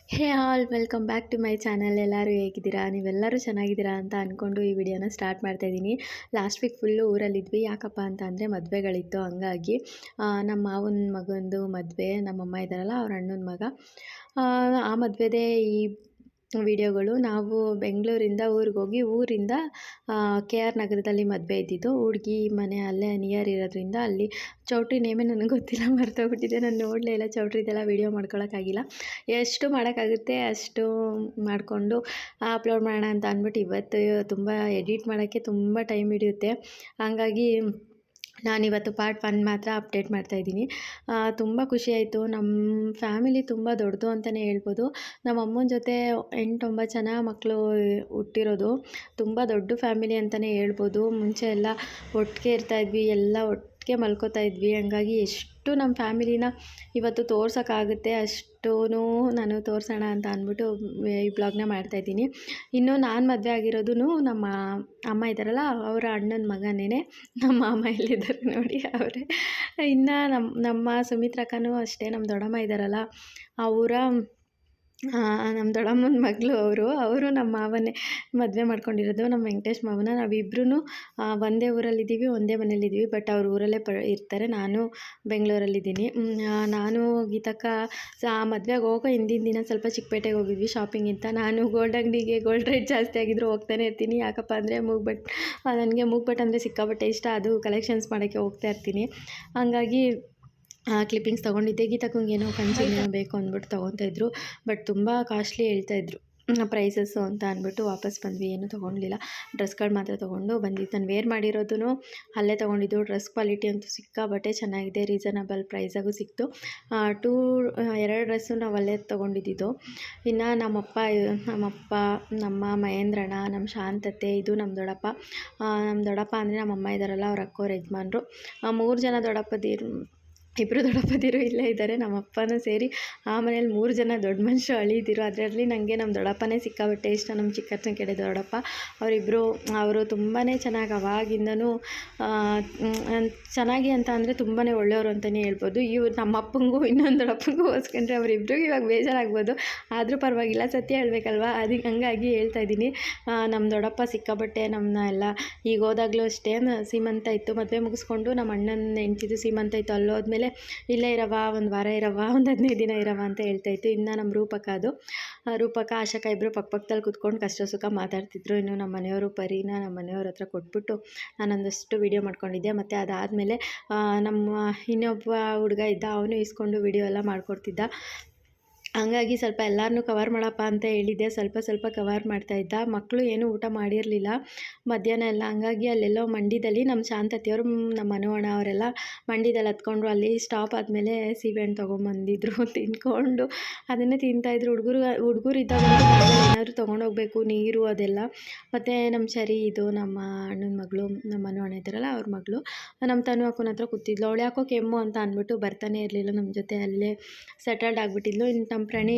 Hey all welcome back to my channel. ಎಲ್ಲರೂ ಹೇಗಿದ್ದೀರಾ? ನೀವೆಲ್ಲರೂ ಚೆನ್ನಾಗಿದ್ದೀರಾ ಅಂತ ಅಂದ್ಕೊಂಡು ಈ ವಿಡಿಯೋನ ಸ್ಟಾರ್ಟ್ ಮಾಡ್ತಾಯಿದ್ದೀನಿ. ಲಾಸ್ಟ್ ವೀಕ್ ಫುಲ್ಲು ಊರಲ್ಲಿದ್ವಿ. ಯಾಕಪ್ಪ ಅಂತ ಅಂದರೆ ಮದುವೆಗಳಿತ್ತು, ಹಂಗಾಗಿ ನಮ್ಮ ಮಾವನ ಮಗಂದು ಮದುವೆ. ನಮ್ಮಮ್ಮ ಇದ್ದಾರಲ್ಲ, ಅವ್ರ ಅಣ್ಣನ ಮಗ, ಆ ಮದುವೆದೇ ಈ ವಿಡಿಯೋಗಳು. ನಾವು ಬೆಂಗಳೂರಿಂದ ಊರಿಗೋಗಿ ಊರಿಂದ ಕೆ ಆರ್ ನಗರದಲ್ಲಿ ಮದುವೆ ಇದ್ದಿದ್ದು. ಹುಡುಗಿ ಮನೆ ಅಲ್ಲೇ ನಿಯರ್ ಇರೋದ್ರಿಂದ ಅಲ್ಲಿ ಚೌಟ್ರಿ ನೇಮೇ ನನಗೆ ಗೊತ್ತಿಲ್ಲ, ಮರ್ತೋಗ್ಬಿಟ್ಟಿದೆ. ನಾನು ನೋಡಲೇ ಇಲ್ಲ ಚೌಟ್ರಿದೆಲ್ಲ ವೀಡಿಯೋ ಮಾಡ್ಕೊಳಕ್ಕಾಗಿಲ್ಲ. ಎಷ್ಟು ಮಾಡೋಕ್ಕಾಗುತ್ತೆ ಅಷ್ಟು ಮಾಡಿಕೊಂಡು ಅಪ್ಲೋಡ್ ಮಾಡೋಣ ಅಂತ ಅಂದ್ಬಿಟ್ಟು ಇವತ್ತು ತುಂಬ ಎಡಿಟ್ ಮಾಡೋಕ್ಕೆ ತುಂಬ ಟೈಮ್ ಹಿಡಿಯುತ್ತೆ. ಹಂಗಾಗಿ ನಾನಿವತ್ತು ಪಾರ್ಟ್ 1 ಮಾತ್ರ ಅಪ್ಡೇಟ್ ಮಾಡ್ತಾಯಿದ್ದೀನಿ. ತುಂಬ ಖುಷಿಯಾಯಿತು. ನಮ್ಮ ಫ್ಯಾಮಿಲಿ ತುಂಬ ದೊಡ್ಡದು ಅಂತಲೇ ಹೇಳ್ಬೋದು. ನಮ್ಮ ಅಮ್ಮನ ಜೊತೆ 8-9 ಜನ ಮಕ್ಕಳು ಹುಟ್ಟಿರೋದು. ತುಂಬ ದೊಡ್ಡ ಫ್ಯಾಮಿಲಿ ಅಂತಲೇ ಹೇಳ್ಬೋದು. ಮುಂಚೆ ಎಲ್ಲ ಒಟ್ಟಿಗೆ ಇರ್ತಾಯಿದ್ವಿ, ಎಲ್ಲ ಒಟ್ಟಿಗೆ ಮಲ್ಕೋತಾ ಇದ್ವಿ. ಹಂಗಾಗಿ ಎಷ್ಟು ನಮ್ಮ ಫ್ಯಾಮಿಲಿನ ಇವತ್ತು ತೋರ್ಸೋಕ್ಕಾಗುತ್ತೆ ಅಷ್ಟೂ ನಾನು ತೋರಿಸೋಣ ಅಂತ ಅಂದ್ಬಿಟ್ಟು ಈ ಬ್ಲಾಗ್ನ ಮಾಡ್ತಾಯಿದ್ದೀನಿ. ಇನ್ನು ನಾನು ಮದುವೆ ಆಗಿರೋದು ನಮ್ಮ ಅಮ್ಮ ಇದ್ದಾರಲ್ಲ, ಅವರ ಅಣ್ಣನ ಮಗನೇ. ನಮ್ಮ ಮಾಮ ಎಲ್ಲಿದ್ದಾರೆ ನೋಡಿ, ಅವರೇ. ಇನ್ನು ನಮ್ಮ ಸುಮಿತ್ರಕ್ಕನೂ ಅಷ್ಟೇ, ನಮ್ಮ ದೊಡ್ಡಮ್ಮ ಇದ್ದಾರಲ್ಲ ಅವರ ನಮ್ಮ ದೊಡ್ಡಮ್ಮನ ಮಗಳು. ಅವರು ನಮ್ಮ ಮಾವನೇ ಮದುವೆ ಮಾಡ್ಕೊಂಡಿರೋದು, ನಮ್ಮ ವೆಂಕಟೇಶ್ ಮಾವನ. ನಾವಿಬ್ಬರೂ ಒಂದೇ ಊರಲ್ಲಿದ್ದೀವಿ, ಒಂದೇ ಮನೇಲಿದ್ದೀವಿ. ಬಟ್ ಅವ್ರ ಊರಲ್ಲೇ ಇರ್ತಾರೆ. ನಾನು ಬೆಂಗಳೂರಲ್ಲಿದ್ದೀನಿ. ನಾನು ಗೀತಕ್ಕ ಮದುವೆಗೆ ಹೋಗೋ ಹಿಂದಿನ ದಿನ ಸ್ವಲ್ಪ ಚಿಕ್ಕಪೇಟೆಗೆ ಹೋಗಿದ್ವಿ ಶಾಪಿಂಗ್ ಅಂತ. ನಾನು ಗೋಲ್ಡ್ ಅಂಗಡಿಗೆ ಗೋಲ್ಡ್ ರೇಟ್ ಜಾಸ್ತಿ ಆಗಿದ್ರು ಹೋಗ್ತಾನೆ ಇರ್ತೀನಿ. ಯಾಕಪ್ಪ ಅಂದರೆ ನನಗೆ ಮೂಗ್ಬಟ್ ಅಂದರೆ ಸಿಕ್ಕಾಪಟ್ಟೆ ಇಷ್ಟ. ಅದು ಕಲೆಕ್ಷನ್ಸ್ ಮಾಡೋಕ್ಕೆ ಹೋಗ್ತಾ ಇರ್ತೀನಿ. ಹಂಗಾಗಿ ಕ್ಲಿಪ್ಪಿಂಗ್ಸ್ ತೊಗೊಂಡಿದ್ದೆ. ಗೀತಕ್ಕಂಗೇನೋ ಕಂಚಿನೇನೋ ಬೇಕು ಅಂದ್ಬಿಟ್ಟು ತೊಗೊತಾಯಿದ್ರು. ಬಟ್ ತುಂಬ ಕಾಸ್ಟ್ಲಿ ಹೇಳ್ತಾಯಿದ್ರು ಪ್ರೈಸಸ್ಸು ಅಂತ ಅಂದ್ಬಿಟ್ಟು ವಾಪಸ್ ಬಂದ್ವಿ. ಏನೂ ತೊಗೊಳ್ಲಿಲ್ಲ, ಡ್ರೆಸ್ಗಳು ಮಾತ್ರ ತೊಗೊಂಡು ಬಂದಿದ್ದು. ನಾನು ವೇರ್ ಮಾಡಿರೋದು ಅಲ್ಲೇ ತೊಗೊಂಡಿದ್ದು. ಡ್ರೆಸ್ ಕ್ವಾಲಿಟಿ ಅಂತೂ ಸಿಕ್ಕಾಪಟ್ಟೆ ಚೆನ್ನಾಗಿದೆ, ರೀಸನಬಲ್ ಪ್ರೈಸಾಗೂ ಸಿಕ್ತು. 2 ಡ್ರೆಸ್ಸು ನಾವು ಅಲ್ಲೇ ತೊಗೊಂಡಿದ್ದು. ಇನ್ನು ನಮ್ಮಪ್ಪ, ನಮ್ಮ ಮಹೇಂದ್ರಣ್ಣ, ನಮ್ಮ ಶಾಂತತೆ, ಇದು ನಮ್ಮ ದೊಡ್ಡಪ್ಪ ಅಂದರೆ ನಮ್ಮಮ್ಮ ಇದ್ದಾರಲ್ಲ, ಅವ್ರ ಅಕ್ಕೋರ ಯಜಮಾನ್ರು. 3 ಜನ ದೊಡ್ಡಪ್ಪದಿರು, ಇಬ್ಬರು ದೊಡ್ಡಪ್ಪದಿರು ಇಲ್ಲೇ ಇದ್ದಾರೆ, ನಮ್ಮ ಅಪ್ಪನೂ ಸೇರಿ. ಆ ಮನೇಲಿ 3 ಜನ ದೊಡ್ಡ ಮನುಷ್ಯರು ಅಳಿದಿರು. ಅದರಲ್ಲಿ ನನಗೆ ನಮ್ಮ ದೊಡ್ಡಪ್ಪನೇ ಸಿಕ್ಕಾಪಟ್ಟೆ ಇಷ್ಟ. ನಮ್ಮ ಚಿಕ್ಕಪ್ಪನ ಕಡೆ ದೊಡ್ಡಪ್ಪ ಅವರು ತುಂಬಾ ಚೆನ್ನಾಗಿ ಅವಾಗಿಂದನೂ ಚೆನ್ನಾಗಿ ಅಂತ ಅಂದರೆ ತುಂಬಾ ಒಳ್ಳೆಯವರು ಅಂತಲೇ ಹೇಳ್ಬೋದು. ನಮ್ಮ ಅಪ್ಪಂಗೂ ಇನ್ನೊಂದು ದೊಡ್ಡಪ್ಪಂಗೂ ಹೋಲಿಸ್ಕೊಂಡ್ರೆ ಅವರಿಬ್ರಿಗೂ ಇವಾಗ ಬೇಜಾರಾಗ್ಬೋದು, ಆದರೂ ಪರವಾಗಿಲ್ಲ, ಸತ್ಯ ಹೇಳ್ಬೇಕಲ್ವ, ಅದಕ್ಕೆ ಹಂಗಾಗಿ ಹೇಳ್ತಾಯಿದ್ದೀನಿ. ನಮ್ಮ ದೊಡ್ಡಪ್ಪ ಸಿಕ್ಕಾಪಟ್ಟೆ ನಮ್ಮನ್ನ ಎಲ್ಲ, ಈಗ ಹೋದಾಗಲೂ ಅಷ್ಟೇ ಸೀಮಂತ ಇತ್ತು, ಮದುವೆ ಮುಗಿಸ್ಕೊಂಡು ನಮ್ಮ ಅಣ್ಣನ ಹೆಂಡ್ತಿದ್ದು ಸೀಮಂತ ಇತ್ತು. ಅಲ್ಲೋದ್ಮೇಲೆ ಇಲ್ಲೇ ಇರವ, 1 ವಾರ ಇರವ, 15 ದಿನ ಇರವ ಅಂತ ಹೇಳ್ತಾಯಿತ್ತು. ಇನ್ನು ನಮ್ಮ ರೂಪಕ ಆಶಕ ಇಬ್ಬರು ಪಕ್ಕದಲ್ಲಿ ಕೂತ್ಕೊಂಡು ಕಷ್ಟ ಸುಖ ಮಾತಾಡ್ತಿದ್ರು. ಇನ್ನು ನಮ್ಮ ಮನೆಯವರು ಪರಿನ ನಮ್ಮ ಮನೆಯವ್ರ ಹತ್ರ ಕೊಟ್ಬಿಟ್ಟು ನಾನೊಂದಷ್ಟು ವೀಡಿಯೋ ಮಾಡ್ಕೊಂಡಿದ್ದೆ. ಮತ್ತು ಅದಾದಮೇಲೆ ನಮ್ಮ ಇನ್ನೊಬ್ಬ ಹುಡುಗ ಇದ್ದ, ಅವನು ಇಸ್ಕೊಂಡು ವೀಡಿಯೋ ಎಲ್ಲ ಮಾಡಿಕೊಡ್ತಿದ್ದ. ಹಂಗಾಗಿ ಸ್ವಲ್ಪ ಎಲ್ಲರನ್ನೂ ಕವರ್ ಮಾಡಪ್ಪ ಅಂತ ಹೇಳಿದ್ದೆ. ಸ್ವಲ್ಪ ಕವರ್ ಮಾಡ್ತಾಯಿದ್ದ. ಮಕ್ಕಳು ಏನೂ ಊಟ ಮಾಡಿರಲಿಲ್ಲ ಮಧ್ಯಾಹ್ನ ಎಲ್ಲ. ಹಂಗಾಗಿ ಅಲ್ಲೆಲ್ಲೋ ಮಂಡ್ಯದಲ್ಲಿ ನಮ್ಮ ಶಾಂತತೆಯವರು, ನಮ್ಮ ಮನೋಹಣ ಅವರೆಲ್ಲ ಮಂಡ್ಯದಲ್ಲಿ ಹತ್ಕೊಂಡ್ರು. ಅಲ್ಲಿ ಸ್ಟಾಪ್ ಆದಮೇಲೆ ಸೀಬೆಹಣ್ಣು ತೊಗೊಂಬಂದಿದ್ರು, ತಿಂದ್ಕೊಂಡು ಅದನ್ನೇ ತಿಂತಾಯಿದ್ರು. ಹುಡುಗರು ಇದ್ದಾಗ ಏನಾದರೂ ತೊಗೊಂಡೋಗ್ಬೇಕು, ನೀರು ಅದೆಲ್ಲ. ಮತ್ತು ನಮ್ಮ ಚರಿ, ಇದು ನಮ್ಮ ಅಣ್ಣನ ಮಗಳು, ನಮ್ಮ ಮನೋಹಣ ಇದ್ದಾರಲ್ಲ ಅವ್ರ ಮಗಳು, ನಮ್ಮ ತನು ಅಕ್ಕನ ಹತ್ರ ಕೂತಿದ್ಲು. ಅವಳು ಯಾಕೋ ಕೆಮ್ಮು ಅಂತ ಅಂದ್ಬಿಟ್ಟು ಬರ್ತಾನೆ ಇರಲಿಲ್ಲ ನಮ್ಮ ಜೊತೆ, ಅಲ್ಲೇ ಸೆಟಲ್ಡ್ ಆಗಿಬಿಟ್ಟಿದ್ಲು. ಇನ್ನು ನಮ್ಮ ಪ್ರಣಿ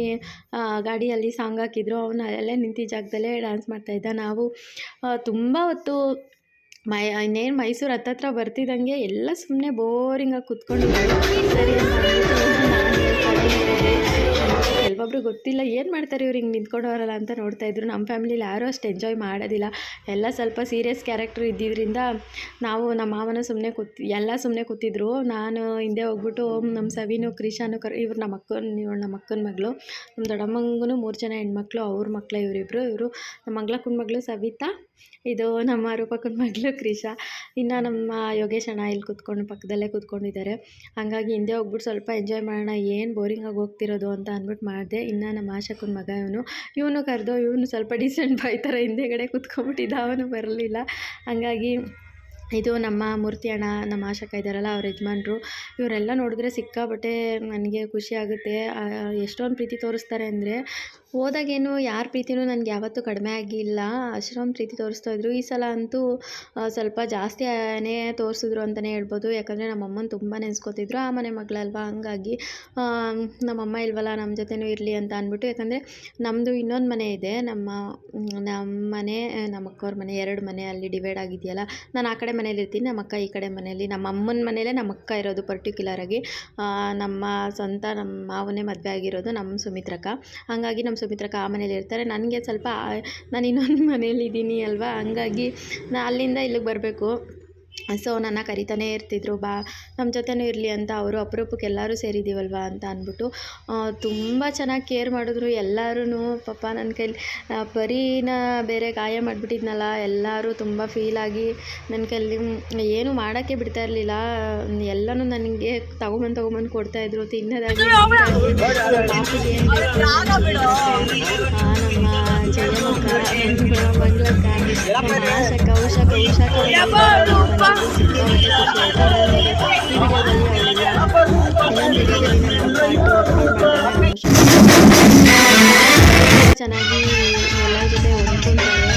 ಗಾಡಿಯಲ್ಲಿ ಸಾಂಗ್ ಹಾಕಿದ್ರು, ಅವನು ಅಲ್ಲೇ ನಿಂತಿದ್ದ ಜಾಗದಲ್ಲೇ ಡ್ಯಾನ್ಸ್ ಮಾಡ್ತಾಯಿದ್ದ. ನಾವು ತುಂಬ ಹೊತ್ತು ಇನ್ನೇನು ಮೈಸೂರು ಹತ್ತತ್ರ ಬರ್ತಿದ್ದಂಗೆ ಎಲ್ಲ ಸುಮ್ಮನೆ ಬೋರಿಂಗಾಗಿ ಕೂತ್ಕೊಂಡು ಸರಿ ಕೆಲವೊಬ್ರು ಗೊತ್ತಿಲ್ಲ ಏನು ಮಾಡ್ತಾರೆ ಇವ್ರು ಹಿಂಗೆ ನಿಂತ್ಕೊಂಡವರಲ್ಲ ಅಂತ ನೋಡ್ತಾಯಿದ್ರು. ನಮ್ಮ ಫ್ಯಾಮಿಲಿಲಿ ಯಾರೂ ಅಷ್ಟು ಎಂಜಾಯ್ ಮಾಡೋದಿಲ್ಲ, ಎಲ್ಲ ಸ್ವಲ್ಪ ಸೀರಿಯಸ್ ಕ್ಯಾರೆಕ್ಟರ್ ಇದ್ದಿದ್ದರಿಂದ ನಾವು ನಮ್ಮ ಮಾವನ ಸುಮ್ಮನೆ ಕೂತಿದ್ರು. ನಾನು ಹಿಂದೆ ಹೋಗ್ಬಿಟ್ಟು ನಮ್ಮ ಸವಿನು, ಕ್ರಿಶಾನು ಇವ್ರು ನಮ್ಮ ಅಕ್ಕನ ಮಗಳು. ನಮ್ಮ ದೊಡ್ಡಮ್ಮಂಗೂ 3 ಜನ ಹೆಣ್ಮಕ್ಳು, ಅವ್ರ ಮಕ್ಕಳು ಇವರು ನಮ್ಮ ಮಂಗಳಕ್ಕನ ಮಗಳು ಸವಿತಾ, ಇದು ನಮ್ಮ ರೂಪಕ್ಕನ ಮಗಳು ಕ್ರಿಶಾ. ಇನ್ನು ನಮ್ಮ ಯೋಗೇಶ್ ಅಣ್ಣ ಇಲ್ಲಿ ಪಕ್ಕದಲ್ಲೇ ಕೂತ್ಕೊಂಡಿದ್ದಾರೆ. ಹಾಗಾಗಿ ಹಿಂದೆ ಹೋಗ್ಬಿಟ್ಟು ಸ್ವಲ್ಪ ಎಂಜಾಯ್ ಮಾಡೋಣ, ಏನು ಬೋರಿಂಗಾಗಿ ಹೋಗ್ತಿರೋದು ಅಂತ ಅಂದ್ಬಿಟ್ಟು ಮಾಡಿದೆ. ಇನ್ನು ನಮ್ಮ ಆಶಕ್ಕನ ಮಗ ಇವನು ಕರೆದು, ಇವನು ಸ್ವಲ್ಪ ಡೀಸೆಂಟ್ ಬಾಯ್ ಥರ ಹಿಂದೆಗಡೆ ಕೂತ್ಕೊಂಡ್ಬಿಟ್ಟಿದ್ದ, ಅವನು ಬರಲಿಲ್ಲ. ಹಂಗಾಗಿ ಇದು ನಮ್ಮ ಮೂರ್ತಿ ಅಣ್ಣ, ನಮ್ಮ ಆಶಕ ಇದ್ದಾರಲ್ಲ ಅವ್ರ ಯಜಮಾನ್ರು. ಇವರೆಲ್ಲ ನೋಡಿದ್ರೆ ಸಿಕ್ಕಾಪಟ್ಟೆ ನನಗೆ ಖುಷಿ ಆಗುತ್ತೆ. ಎಷ್ಟೊಂದು ಪ್ರೀತಿ ತೋರಿಸ್ತಾರೆ ಅಂದರೆ ಹೋದಾಗೇನು ಯಾರ ಪ್ರೀತಿನೂ ನನಗೆ ಯಾವತ್ತೂ ಕಡಿಮೆ ಆಗಿಲ್ಲ. ಅಷ್ಟೊಂದು ಪ್ರೀತಿ ತೋರಿಸ್ತಾ ಇದ್ರು. ಈ ಸಲ ಅಂತೂ ಸ್ವಲ್ಪ ಜಾಸ್ತಿನೇ ತೋರಿಸಿದ್ರು ಅಂತಲೇ ಹೇಳ್ಬೋದು. ಯಾಕಂದರೆ ನಮ್ಮಮ್ಮನ ತುಂಬ ನೆನೆಸ್ಕೋತಿದ್ರು. ಆ ಮನೆ ಮಗಳಲ್ವಾ, ಹಂಗಾಗಿ ನಮ್ಮಮ್ಮ ಇಲ್ವಲ್ಲ ನಮ್ಮ ಜೊತೆನೂ ಇರಲಿ ಅಂತ ಅಂದ್ಬಿಟ್ಟು. ಯಾಕಂದರೆ ನಮ್ಮದು ಇನ್ನೊಂದು ಮನೆ ಇದೆ, ನಮ್ಮ ಮನೆ, ನಮ್ಮ ಅಕ್ಕವ್ರ ಮನೆ, 2 ಮನೆ ಅಲ್ಲಿ ಡಿವೈಡ್ ಆಗಿದೆಯಲ್ಲ. ನಾನು ಆ ಕಡೆ ಮನೇಲಿರ್ತೀನಿ, ನಮ್ಮ ಅಕ್ಕ ಈ ಕಡೆ ಮನೆಯಲ್ಲಿ. ನಮ್ಮ ಅಮ್ಮನ ಮನೇಲೇ ನಮ್ಮ ಅಕ್ಕ ಇರೋದು ಪರ್ಟಿಕ್ಯುಲರಾಗಿ. ನಮ್ಮ ಸ್ವಂತ ನಮ್ಮ ಮಾವನೇ ಮದುವೆ ಆಗಿರೋದು ನಮ್ಮ ಸುಮಿತ್ರಕ್ಕ. ಹಾಗಾಗಿ ನಮ್ಮ ಸುಮಿತ್ರಕ್ಕ ಆ ಮನೇಲಿ ಇರ್ತಾರೆ. ನನಗೆ ಸ್ವಲ್ಪ ನಾನು ಇನ್ನೊಂದು ಮನೇಲಿದ್ದೀನಿ ಅಲ್ವಾ, ಹಂಗಾಗಿ ಅಲ್ಲಿಂದ ಇಲ್ಲಿಗೆ ಬರಬೇಕು. ಸೊ ನನ್ನ ಕರಿತಾನೇ ಇರ್ತಿದ್ರು, ಬಾ ನಮ್ಮ ಜೊತೆನೂ ಇರಲಿ ಅಂತ. ಅವರು ಅಪರೂಪಕ್ಕೆ ಎಲ್ಲರೂ ಸೇರಿದ್ದೀವಲ್ವ ಅಂತ ಅಂದ್ಬಿಟ್ಟು ತುಂಬ ಚೆನ್ನಾಗಿ ಕೇರ್ ಮಾಡಿದ್ರು ಎಲ್ಲರೂ. ಪಾಪ ನನ್ನ ಕೈಲಿ ಬರೀನ ಬೇರೆ ಗಾಯ ಮಾಡಿಬಿಟ್ಟಿದ್ನಲ್ಲ, ಎಲ್ಲರೂ ತುಂಬ ಫೀಲಾಗಿ ನನ್ನ ಕೈಲಿ ಏನೂ ಮಾಡೋಕ್ಕೆ ಬಿಡ್ತಾ ಇರಲಿಲ್ಲ. ಎಲ್ಲನೂ ನನಗೆ ತೊಗೊಂಬಂದು ಕೊಡ್ತಾಯಿದ್ರು, ತಿನ್ನೋದಾಗಲಿ ಪಾಪಿಗೆ ಏನು ನಮ್ಮ ಜಯಮಕ್ಕ, ಮಂಗಳಕ್ಕ, ಆಶಕ್ಕ, ಉಷಕ್ಕ ಚೆನ್ನಾಗಿ ಎಲ್ಲರ ಜೊತೆ ಹೊಂದ್ಕೊಂತಾರೆ.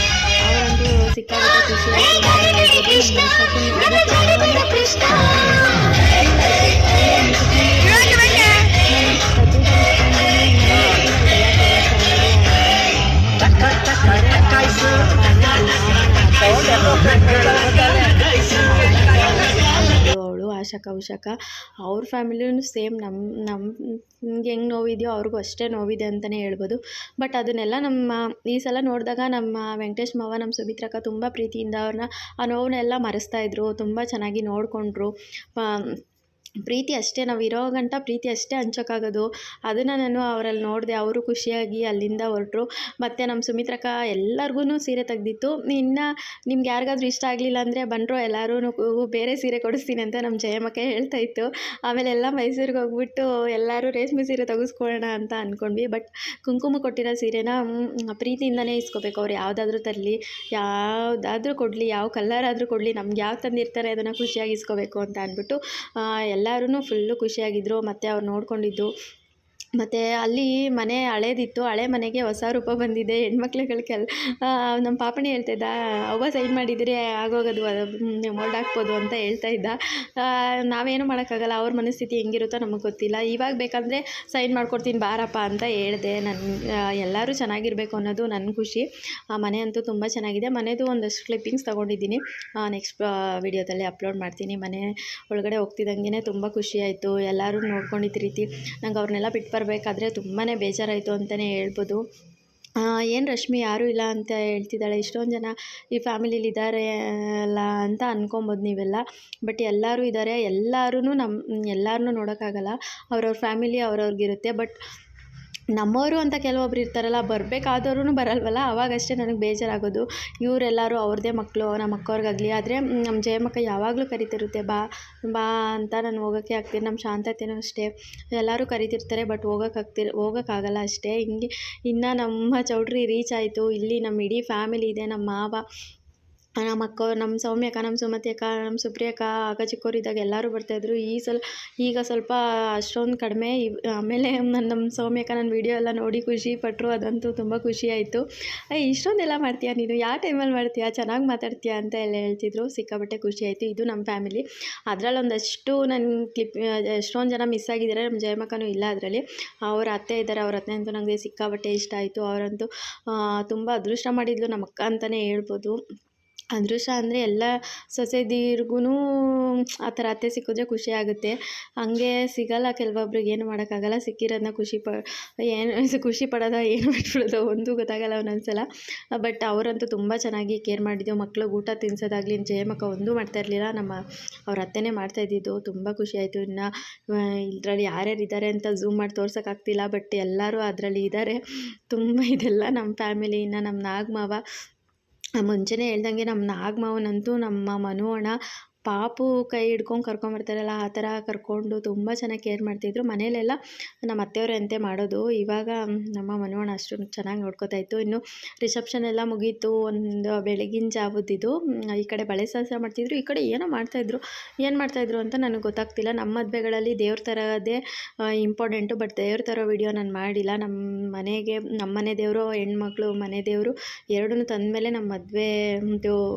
ಅವರಂತೂ ಸಿಕ್ಕಾಪಟ್ಟೆ ಖುಷಿ ಅವಳು ಆಶಕ್ಕ, ಉಷಕ್ಕ ಅವ್ರ ಫ್ಯಾಮಿಲಿನೂ ಸೇಮ್ ನಮ್ಗೆ ಹೆಂಗೆ ನೋವಿದೆಯೋ ಅವ್ರಿಗೂ ಅಷ್ಟೇ ನೋವಿದೆ ಅಂತಲೇ ಹೇಳ್ಬೋದು. ಬಟ್ ಅದನ್ನೆಲ್ಲ ಈ ಸಲ ನೋಡಿದಾಗ ನಮ್ಮ ವೆಂಕಟೇಶ್ ಮಾವ, ನಮ್ಮ ಸುಮಿತ್ರಕ್ಕ ತುಂಬ ಪ್ರೀತಿಯಿಂದ ಅವ್ರನ್ನ ಆ ನೋವನ್ನೆಲ್ಲ ಮರೆಸ್ತಾಯಿದ್ರು. ತುಂಬ ಚೆನ್ನಾಗಿ ನೋಡಿಕೊಂಡ್ರು. ಪ್ರೀತಿ ಅಷ್ಟೇ, ನಾವು ಇರೋ ಗಂಟ ಪ್ರೀತಿ ಅಷ್ಟೇ ಹಂಚೋಕ್ಕಾಗೋದು. ಅದನ್ನು ನಾನು ಅವರಲ್ಲಿ ನೋಡಿದೆ. ಅವರು ಖುಷಿಯಾಗಿ ಅಲ್ಲಿಂದ ಹೊರಟರು. ಮತ್ತು ನಮ್ಮ ಸುಮಿತ್ರಕ್ಕ ಎಲ್ಲರಿಗೂ ಸೀರೆ ತೆಗ್ದಿತ್ತು. ಇನ್ನು ನಿಮ್ಗೆ ಯಾರಿಗಾದ್ರೂ ಇಷ್ಟ ಆಗಲಿಲ್ಲ ಅಂದರೆ ಬಂದರು, ಎಲ್ಲರೂ ಬೇರೆ ಸೀರೆ ಕೊಡಿಸ್ತೀನಿ ಅಂತ ನಮ್ಮ ಜಯಮ್ಮಕ್ಕೆ ಹೇಳ್ತಾಯಿತ್ತು. ಆಮೇಲೆ ಎಲ್ಲ ಮೈಸೂರಿಗೆ ಹೋಗ್ಬಿಟ್ಟು ಎಲ್ಲರೂ ರೇಷ್ಮೆ ಸೀರೆ ತೆಗೆಸ್ಕೊಳ್ಳೋಣ ಅಂತ ಅಂದ್ಕೊಂಡ್ವಿ. ಬಟ್ ಕುಂಕುಮ ಕೊಟ್ಟಿರೋ ಸೀರೆನ ಪ್ರೀತಿಯಿಂದನೇ ಇಸ್ಕೋಬೇಕು. ಅವ್ರು ಯಾವುದಾದ್ರೂ ತರಲಿ, ಯಾವುದಾದ್ರೂ ಕೊಡಲಿ, ಯಾವ ಕಲರ್ ಆದರೂ ಕೊಡಲಿ, ನಮ್ಗೆ ಯಾವ ತಂದಿರ್ತಾರೆ ಅದನ್ನು ಖುಷಿಯಾಗಿ ಇಸ್ಕೋಬೇಕು ಅಂತ ಅಂದ್ಬಿಟ್ಟು ಎಲ್ಲರೂ ಫುಲ್ಲು ಖುಷಿಯಾಗಿದ್ದರು. ಮತ್ತು ಅವ್ರು ನೋಡ್ಕೊಂಡಿದ್ದು. ಮತ್ತು ಅಲ್ಲಿ ಮನೆ ಹಳೇದಿತ್ತು, ಹಳೆ ಮನೆಗೆ ಹೊಸ ರೂಪ ಬಂದಿದೆ. ಹೆಣ್ಮಕ್ಳುಗಳಿಗೆಲ್ಲ ನಮ್ಮ ಪಾಪಣಿ ಹೇಳ್ತಾಯಿದ್ದ, ಅವ್ವ ಸೈನ್ ಮಾಡಿದರೆ ಆಗೋಗೋದು, ಮೋಲ್ಡ್ ಹಾಕ್ಬೋದು ಅಂತ ಹೇಳ್ತಾಯಿದ್ದ. ನಾವೇನು ಮಾಡೋಕ್ಕಾಗಲ್ಲ, ಅವ್ರ ಮನಸ್ಥಿತಿ ಹೆಂಗಿರುತ್ತೋ ನಮಗೆ ಗೊತ್ತಿಲ್ಲ. ಇವಾಗ ಬೇಕಂದರೆ ಸೈನ್ ಮಾಡ್ಕೊಡ್ತೀನಿ ಬಾರಪ್ಪ ಅಂತ ಹೇಳಿದೆ. ಎಲ್ಲರೂ ಚೆನ್ನಾಗಿರಬೇಕು ಅನ್ನೋದು ನನ್ನ ಖುಷಿ. ಆ ಮನೆ ಅಂತೂ ತುಂಬ ಚೆನ್ನಾಗಿದೆ. ಮನೆದು ಒಂದಷ್ಟು ಕ್ಲಿಪ್ಪಿಂಗ್ಸ್ ತೊಗೊಂಡಿದ್ದೀನಿ, ನೆಕ್ಸ್ಟ್ ವಿಡಿಯೋದಲ್ಲಿ ಅಪ್ಲೋಡ್ ಮಾಡ್ತೀನಿ. ಮನೆ ಒಳಗಡೆ ಹೋಗ್ತಿದ್ದಂಗೆ ತುಂಬ ಖುಷಿಯಾಯಿತು. ಎಲ್ಲರೂ ನೋಡ್ಕೊಂಡಿದ್ದ ರೀತಿ ನಂಗೆ ಅವ್ರನ್ನೆಲ್ಲ ಬಿಟ್ಟು ಬರಬೇಕಾದ್ರೆ ತುಂಬಾ ಬೇಜಾರಾಯಿತು ಅಂತಲೇ ಹೇಳ್ಬೋದು. ಏನು ರಶ್ಮಿ ಯಾರೂ ಇಲ್ಲ ಅಂತ ಹೇಳ್ತಿದ್ದಾಳೆ, ಇಷ್ಟೊಂದು ಜನ ಈ ಫ್ಯಾಮಿಲಿಲಿ ಇದ್ದಾರೆ ಅಲ್ಲ ಅಂತ ಅಂದ್ಕೊಬೋದು ನೀವೆಲ್ಲ. ಬಟ್ ಎಲ್ಲರೂ ಇದ್ದಾರೆ. ಎಲ್ಲರನ್ನೂ ನೋಡೋಕ್ಕಾಗಲ್ಲ. ಅವ್ರವ್ರ ಫ್ಯಾಮಿಲಿ ಅವ್ರವ್ರಿಗಿರುತ್ತೆ. ಬಟ್ ನಮ್ಮವರು ಅಂತ ಕೆಲವೊಬ್ರು ಇರ್ತಾರಲ್ಲ, ಬರಬೇಕಾದವ್ರೂ ಬರಲ್ವಲ್ಲ, ಅವಾಗಷ್ಟೇ ನನಗೆ ಬೇಜಾರಾಗೋದು. ಇವರೆಲ್ಲರೂ ಅವ್ರದ್ದೇ ಮಕ್ಕಳು, ನಮ್ಮ ಅಕ್ಕವ್ರಿಗಾಗಲಿ. ಆದರೆ ನಮ್ಮ ಜಯಮ್ಮಕ್ಕ ಯಾವಾಗಲೂ ಕರಿತಿರುತ್ತೆ, ಬಾ ಬಾ ಅಂತ. ನಾನು ಹೋಗೋಕ್ಕೆ ಆಗ್ತೀನಿ. ನಮ್ಮ ಶಾಂತತೆಯೂ ಅಷ್ಟೇ, ಎಲ್ಲರೂ ಕರಿತಿರ್ತಾರೆ. ಬಟ್ ಹೋಗೋಕ್ಕಾಗಲ್ಲ ಅಷ್ಟೇ. ಹಿಂಗೆ ಇನ್ನು ನಮ್ಮ ಚೌಟ್ರಿ ರೀಚ್ ಆಯಿತು. ಇಲ್ಲಿ ನಮ್ಮ ಇಡೀ ಫ್ಯಾಮಿಲಿ ಇದೆ. ನಮ್ಮ ಮಾವ, ನಮ್ಮ ಅಕ್ಕ, ನಮ್ಮ ಸೌಮ್ಯಕ್ಕ, ನಮ್ಮ ಸುಮತಿ ಅಕ್ಕ, ನಮ್ಮ ಸುಪ್ರಿಯಕ್ಕ, ಆಗ ಚಿಕ್ಕವರಿದ್ದಾಗ ಎಲ್ಲರೂ ಬರ್ತಾಯಿದ್ರು. ಈಗ ಸ್ವಲ್ಪ ಅಷ್ಟೊಂದು ಕಡಿಮೆ. ಆಮೇಲೆ ನಮ್ಮ ಸೌಮ್ಯಕ್ಕ ನನ್ನ ವೀಡಿಯೋ ಎಲ್ಲ ನೋಡಿ ಖುಷಿ ಪಟ್ಟರು. ಅದಂತೂ ತುಂಬ ಖುಷಿಯಾಯಿತು. ಇಷ್ಟೊಂದೆಲ್ಲ ಮಾಡ್ತೀಯಾ ನೀನು, ಯಾವ ಟೈಮಲ್ಲಿ ಮಾಡ್ತೀಯಾ, ಚೆನ್ನಾಗಿ ಮಾತಾಡ್ತೀಯಾ ಅಂತ ಎಲ್ಲ ಹೇಳ್ತಿದ್ರು. ಸಿಕ್ಕಾಪಟ್ಟೆ ಖುಷಿಯಾಯಿತು. ಇದು ನಮ್ಮ ಫ್ಯಾಮಿಲಿ. ಅದರಲ್ಲಿ ಒಂದಷ್ಟು ನನ್ನ ಎಷ್ಟೊಂದು ಜನ ಮಿಸ್ ಆಗಿದ್ದಾರೆ. ನಮ್ಮ ಜಯಮ್ಮಕ್ಕನೂ ಇಲ್ಲ ಅದರಲ್ಲಿ. ಅವ್ರ ಅತ್ತೆ ಇದ್ದಾರೆ. ಅವ್ರ ಅತ್ತೆ ಅಂತೂ ನನಗೆ ಸಿಕ್ಕಾಪಟ್ಟೆ ಇಷ್ಟ ಆಯಿತು. ಅವರಂತೂ ತುಂಬ ಅದೃಷ್ಟ ಮಾಡಿದ್ಲು ನಮ್ಮ ಅಕ್ಕ ಅಂತಲೇ ಹೇಳ್ಬೋದು. ಅದೃಷ್ಟ ಅಂದರೆ ಎಲ್ಲ ಸೊಸೆದೀರ್ಗೂ ಆ ಥರ ಅತ್ತೆ ಸಿಕ್ಕಿದ್ರೆ ಖುಷಿ ಆಗುತ್ತೆ. ಹಾಗೆ ಸಿಗಲ್ಲ ಕೆಲವೊಬ್ರಿಗೆ, ಏನು ಮಾಡೋಕ್ಕಾಗಲ್ಲ. ಸಿಕ್ಕಿರೋದನ್ನ ಖುಷಿ ಪಡೋದ ಏನು ಬಿಟ್ಬಿಡೋದು ಒಂದು ಗೊತ್ತಾಗಲ್ಲ ಒಂದೊಂದ್ಸಲ. ಬಟ್ ಅವರಂತೂ ತುಂಬ ಚೆನ್ನಾಗಿ ಕೇರ್ ಮಾಡಿದ್ದು. ಮಕ್ಳಿಗೆ ಊಟ ತಿನ್ನಿಸೋದಾಗಲಿ ಜಯಮ್ಮಕ್ಕ ಒಂದೂ ಮಾಡ್ತಾಯಿರಲಿಲ್ಲ, ಅವ್ರ ಅತ್ತೆನೇ ಮಾಡ್ತಾಯಿದ್ದಿದ್ದು. ತುಂಬ ಖುಷಿಯಾಯಿತು. ಇನ್ನು ಇದರಲ್ಲಿ ಯಾರ್ಯಾರು ಇದ್ದಾರೆ ಅಂತ ಝೂಮ್ ಮಾಡಿ ತೋರ್ಸೋಕ್ಕಾಗ್ತಿಲ್ಲ. ಬಟ್ ಎಲ್ಲರೂ ಅದರಲ್ಲಿ ಇದ್ದಾರೆ. ತುಂಬ ಇದೆಲ್ಲ ನಮ್ಮ ಫ್ಯಾಮಿಲಿ. ಇನ್ನು ನಮ್ಮ ನಾಗಮಾವ, ಮುಂಚೆನೇ ಹೇಳ್ದಂಗೆ ನಮ್ಮ ನಾಗಮಾವನಂತೂ ನಮ್ಮ ಮನು ಅಣ್ಣ ಪಾಪು ಕೈ ಹಿಡ್ಕೊಂಡು ಕರ್ಕೊಂಬರ್ತಾರಲ್ಲ ಆ ಥರ ಕರ್ಕೊಂಡು ತುಂಬ ಚೆನ್ನಾಗಿ ಕೇರ್ ಮಾಡ್ತಿದ್ರು. ಮನೇಲೆಲ್ಲ ನಮ್ಮ ಅತ್ತೆಯವರೇ ಅಂತೆ ಮಾಡೋದು. ಇವಾಗ ನಮ್ಮ ಮನೋಣ ಅಷ್ಟು ಚೆನ್ನಾಗಿ ನೋಡ್ಕೋತಾ ಇತ್ತು. ಇನ್ನು ರಿಸೆಪ್ಷನ್ ಎಲ್ಲ ಮುಗೀತು. ಒಂದು ಬೆಳಗಿನ ಜಾವದಿದು. ಈ ಕಡೆ ಬಳೆ ಶಾಸ್ತ್ರ ಮಾಡ್ತಿದ್ರು, ಈ ಕಡೆ ಏನೋ ಮಾಡ್ತಾಯಿದ್ರು. ಏನು ಮಾಡ್ತಾಯಿದ್ರು ಅಂತ ನನಗೆ ಗೊತ್ತಾಗ್ತಿಲ್ಲ. ನಮ್ಮ ಮದುವೆಗಳಲ್ಲಿ ದೇವ್ರ ತರೋದೇ ಇಂಪಾರ್ಟೆಂಟು. ಬಟ್ ದೇವ್ರ ತರೋ ವಿಡಿಯೋ ನಾನು ಮಾಡಿಲ್ಲ. ನಮ್ಮ ಮನೆ ದೇವರು, ಹೆಣ್ಮಕ್ಳು ಮನೆ ದೇವರು ಎರಡೂ ತಂದಮೇಲೆ ನಮ್ಮ ಮದುವೆ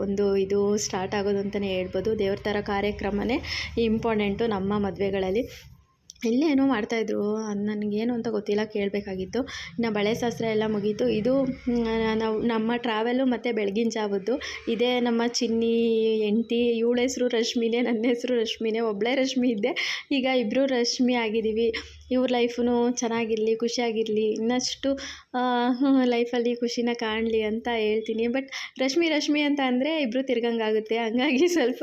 ಒಂದು ಇದು ಸ್ಟಾರ್ಟ್ ಆಗೋದು ಅಂತಲೇ ಹೇಳ್ಬೋದು. ದೇವ್ರ ಥರ ಕಾರ್ಯಕ್ರಮನೇ ಇಂಪಾರ್ಟೆಂಟು ನಮ್ಮ ಮದುವೆಗಳಲ್ಲಿ. ಇಲ್ಲೇ ಏನೋ ಮಾಡ್ತಾಯಿದ್ರು, ಅದು ನನಗೇನು ಅಂತ ಗೊತ್ತಿಲ್ಲ, ಕೇಳಬೇಕಾಗಿತ್ತು. ಇನ್ನು ಬಳೆ ಶಾಸ್ತ್ರ ಎಲ್ಲ ಮುಗೀತು. ಇದು ನಮ್ಮ ಟ್ರಾವೆಲು ಮತ್ತು ಬೆಳಗಿನ ಜಾವದ್ದು. ಇದೇ ನಮ್ಮ ಚಿನ್ನಿ ಹೆಂಡ್ತಿ. ಇವಳ ಹೆಸರು ರಶ್ಮಿನೇ, ನನ್ನ ಹೆಸರು ರಶ್ಮಿನೇ. ಒಬ್ಬಳೇ ರಶ್ಮಿ ಇದ್ದೆ, ಈಗ ಇಬ್ಬರು ರಶ್ಮಿ ಆಗಿದ್ದೀವಿ. ಇವ್ರ ಲೈಫು ಚೆನ್ನಾಗಿರಲಿ, ಖುಷಿಯಾಗಿರಲಿ, ಇನ್ನಷ್ಟು ಲೈಫಲ್ಲಿ ಖುಷಿನ ಕಾಣಲಿ ಅಂತ ಹೇಳ್ತೀನಿ. ಬಟ್ ರಶ್ಮಿ ಅಂತ ಅಂದರೆ ಇಬ್ಬರು ತಿರ್ಗಂಗಾಗುತ್ತೆ. ಹಂಗಾಗಿ ಸ್ವಲ್ಪ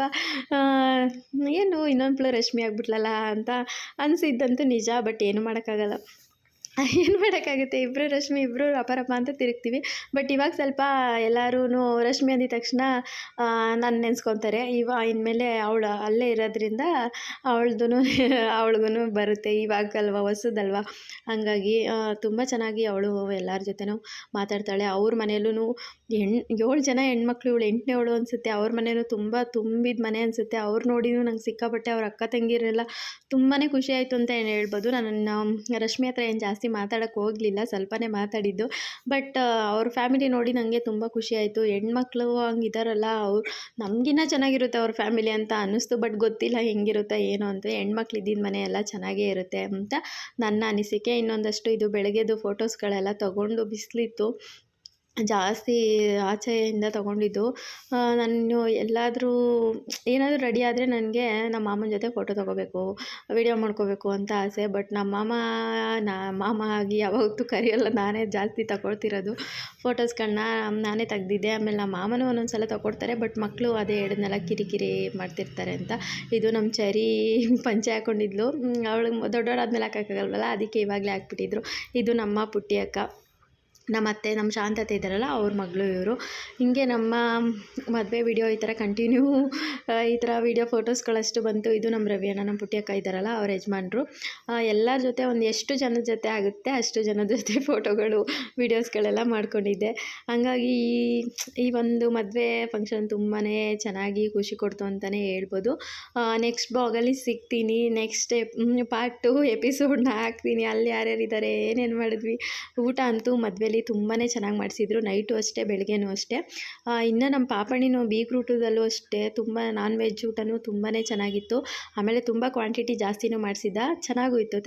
ಏನು ಇನ್ನೊಂದು ರಶ್ಮಿ ಆಗ್ಬಿಟ್ಲಲ್ಲ ಅಂತ ಅನಿಸಿದ್ದಂತೂ ನಿಜ. ಬಟ್ ಏನು ಮಾಡೋಕ್ಕಾಗಲ್ಲ, ಏನು ಮಾಡೋಕ್ಕಾಗುತ್ತೆ. ಇಬ್ಬರು ರಶ್ಮಿ, ಇಬ್ಬರು ರಪ ಅಂತ ತಿರುಗ್ತೀವಿ. ಬಟ್ ಇವಾಗ ಸ್ವಲ್ಪ ಎಲ್ಲರೂ ರಶ್ಮಿ ಅಂದಿದ ತಕ್ಷಣ ನಾನು ನೆನೆಸ್ಕೊತಾರೆ. ಇನ್ಮೇಲೆ ಅವಳು ಅಲ್ಲೇ ಇರೋದ್ರಿಂದ ಅವಳಿಗೂ ಬರುತ್ತೆ ಇವಾಗಲ್ವ, ಹೊಸದಲ್ವ. ಹಾಗಾಗಿ ತುಂಬ ಚೆನ್ನಾಗಿ ಅವಳು ಎಲ್ಲರ ಜೊತೆನೂ ಮಾತಾಡ್ತಾಳೆ. ಅವ್ರ ಮನೆಯಲ್ಲೂ 7 ಜನ ಹೆಣ್ಮಕ್ಳು, ಇವಳು 8ನೇವಳು ಅನಿಸುತ್ತೆ. ಅವ್ರ ಮನೇಲೂ ತುಂಬ ತುಂಬಿದ ಮನೆ ಅನಿಸುತ್ತೆ. ಅವ್ರು ನೋಡಿನೂ ನಂಗೆ ಸಿಕ್ಕಾಪಟ್ಟೆ ಅವ್ರ ಅಕ್ಕ ತಂಗಿರೆಲ್ಲ ತುಂಬಾ ಖುಷಿ ಆಯಿತು ಅಂತ ಏನು ಹೇಳ್ಬೋದು. ನಾನು ರಶ್ಮಿ ಹತ್ರ ಏನು ಜಾಸ್ತಿ ಮಾತಾಡೋಕ್ಕೆ ಹೋಗಲಿಲ್ಲ, ಸ್ವಲ್ಪನೇ ಮಾತಾಡಿದ್ದು. ಬಟ್ ಅವ್ರ ಫ್ಯಾಮಿಲಿ ನೋಡಿ ನನಗೆ ತುಂಬ ಖುಷಿ ಆಯಿತು. ಹೆಣ್ಮಕ್ಳು ಹಂಗಿದಾರಲ್ಲ, ಅವ್ರು ನಮಗಿನ್ನ ಚೆನ್ನಾಗಿರುತ್ತೆ ಅವ್ರ ಫ್ಯಾಮಿಲಿ ಅಂತ ಅನ್ನಿಸ್ತು. ಬಟ್ ಗೊತ್ತಿಲ್ಲ ಹೆಂಗಿರುತ್ತೆ ಏನು ಅಂತ. ಹೆಣ್ಮಕ್ಳು ಇದ್ದಿದ್ದ ಮನೆ ಎಲ್ಲ ಚೆನ್ನಾಗೇ ಇರುತ್ತೆ ಅಂತ ನನ್ನ ಅನಿಸಿಕೆ. ಇನ್ನೊಂದಷ್ಟು ಇದು ಬೆಳಗ್ಗೆದು ಫೋಟೋಸ್ಗಳೆಲ್ಲ ತೊಗೊಂಡು, ಬಿಸಿಲಿತ್ತು ಜಾಸ್ತಿ, ಆಚೆಯಿಂದ ತೊಗೊಂಡಿದ್ದು. ನಾನು ಎಲ್ಲಾದರೂ ಏನಾದರೂ ರೆಡಿ ಆದರೆ ನನಗೆ ನಮ್ಮ ಮಾಮನ ಜೊತೆ ಫೋಟೋ ತೊಗೋಬೇಕು, ವಿಡಿಯೋ ಮಾಡ್ಕೋಬೇಕು ಅಂತ ಆಸೆ. ಬಟ್ ನಮ್ಮ ಮಾಮ ಆಗಿ ಯಾವತ್ತೂ ಕರೆಯೋಲ್ಲ. ನಾನೇ ಜಾಸ್ತಿ ತಗೊಳ್ತಿರೋದು ಫೋಟೋಸ್ಗಳನ್ನ, ನಾನೇ ತೆಗ್ದಿದ್ದೆ. ಆಮೇಲೆ ನಮ್ಮ ಮಾಮನೂ ಒಂದೊಂದು ಸಲ ತೊಗೊಡ್ತಾರೆ. ಬಟ್ ಮಕ್ಕಳು ಅದೇ ಹೇಳಿದ್ನೆಲ್ಲ ಕಿರಿಕಿರಿ ಮಾಡ್ತಿರ್ತಾರೆ ಅಂತ. ಇದು ನಮ್ಮ ಚರಿ ಪಂಚೆ ಹಾಕ್ಕೊಂಡಿದ್ಲು. ಅವಳು ದೊಡ್ಡವರಾದ್ಮೇಲೆ ಹಾಕೋಕ್ಕಾಗಲ್ವಲ್ಲ, ಅದಕ್ಕೆ ಇವಾಗಲೇ ಹಾಕ್ಬಿಟ್ಟಿದ್ರು. ಇದು ನಮ್ಮ ಪುಟ್ಟಿ ಅಕ್ಕ, ನಮ್ಮ ಅತ್ತೆ, ನಮ್ಮ ಶಾಂತತೆ ಇದ್ದಾರಲ್ಲ ಅವ್ರ ಮಗಳು ಇವರು. ಹೀಗೆ ನಮ್ಮ ಮದುವೆ ವಿಡಿಯೋ ಈ ಥರ ಕಂಟಿನ್ಯೂ ಈ ಥರ ವಿಡಿಯೋ ಫೋಟೋಸ್ಗಳಷ್ಟು ಬಂತು. ಇದು ನಮ್ಮ ರವಿ ಅಣ್ಣ, ನಮ್ಮ ಪುಟ್ಟಿ ಅಕ್ಕ ಇದ್ದಾರಲ್ಲ ಅವ್ರ ಯಜಮಾನ್ರು. ಎಲ್ಲರ ಜೊತೆ ಒಂದು ಎಷ್ಟು ಜನದ ಜೊತೆ ಆಗುತ್ತೆ ಅಷ್ಟು ಜನದ ಜೊತೆ ಫೋಟೋಗಳು, ವೀಡಿಯೋಸ್ಗಳೆಲ್ಲ ಮಾಡ್ಕೊಂಡಿದ್ದೆ. ಹಾಗಾಗಿ ಈ ಒಂದು ಮದುವೆ ಫಂಕ್ಷನ್ ತುಂಬಾ ಚೆನ್ನಾಗಿ ಖುಷಿ ಕೊಡ್ತು ಅಂತಲೇ ಹೇಳ್ಬೋದು. ನೆಕ್ಸ್ಟ್ ಬ್ಲಾಗಲ್ಲಿ ಸಿಗ್ತೀನಿ. ನೆಕ್ಸ್ಟ್ ಪಾರ್ಟ್ 2 ಎಪಿಸೋಡ್ನ ಹಾಕ್ತೀನಿ. ಅಲ್ಲಿ ಯಾರ್ಯಾರಿದ್ದಾರೆ, ಏನೇನು ಮಾಡಿದ್ವಿ. ಊಟ ಅಂತೂ ಮದುವೆಲಿ ತುಂಬಾ ಚೆನ್ನಾಗಿ ಮಾಡಿಸಿದ್ರು. ನೈಟು ಅಷ್ಟೇ, ಬೆಳಗ್ಗೆನೂ ಅಷ್ಟೇ. ಇನ್ನು ನಮ್ಮ ಪಾಪಣಿನೂ ಬೀಗ್ರೂಟದಲ್ಲೂ ಅಷ್ಟೇ ತುಂಬ ನಾನ್ ವೆಜ್ ಊಟನೂ ತುಂಬಾ ಚೆನ್ನಾಗಿತ್ತು. ಆಮೇಲೆ ತುಂಬ ಕ್ವಾಂಟಿಟಿ ಜಾಸ್ತಿನೂ ಮಾಡಿಸಿದ್ದ, ಚೆನ್ನಾಗೂ ಇತ್ತು.